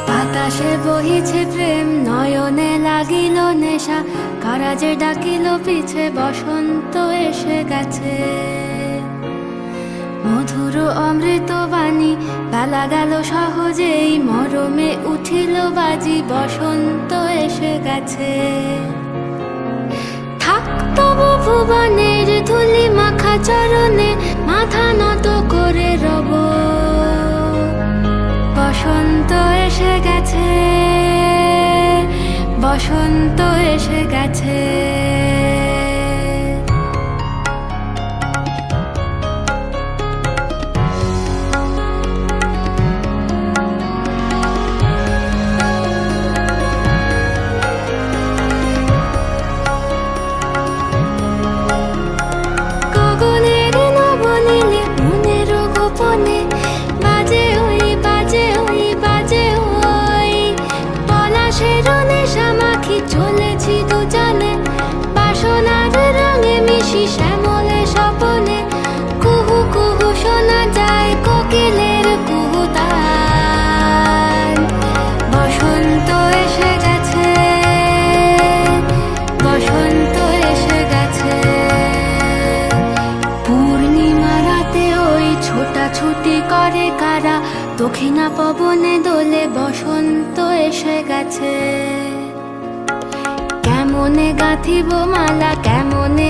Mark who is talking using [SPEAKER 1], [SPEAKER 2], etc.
[SPEAKER 1] বাতাসে বহিছে প্রেম, নয়নে লাগিল নেশা, কারাজে ডাকিল পিছে, বসন্ত এসে গেছে। মধুর অমৃত বাণী, বেলা গেল সহজেই, মরমে উঠিল বাজি, বসন্ত এসে গেছে। থাক তবু ভুবনের ধুলি মাখা চরণে, মাথা নত করে রব। বসন্ত এসে গেছে, বসন্ত এসে গেছে। গগনের নবনীলে, মনের গোপনে, বাজে ওই বাজে ওই বাজে ওই। পলাশের নেশা মাখি চলেছি দুজনে, বাসনার রঙে মিশি শ্যামলে স্বপনে। কুহু কুহু শোনা যায় কোকিলের কুহুতান। বসন্ত এসে গেছে, বসন্ত এসে গেছে। পূর্ণিমা রাতে ওই ছোটাছুটি করে কারা, দক্ষিণা পবনে দোলে, বসন্ত এসে গেছে। কেমনে গাঁথিব মালা, কেমনে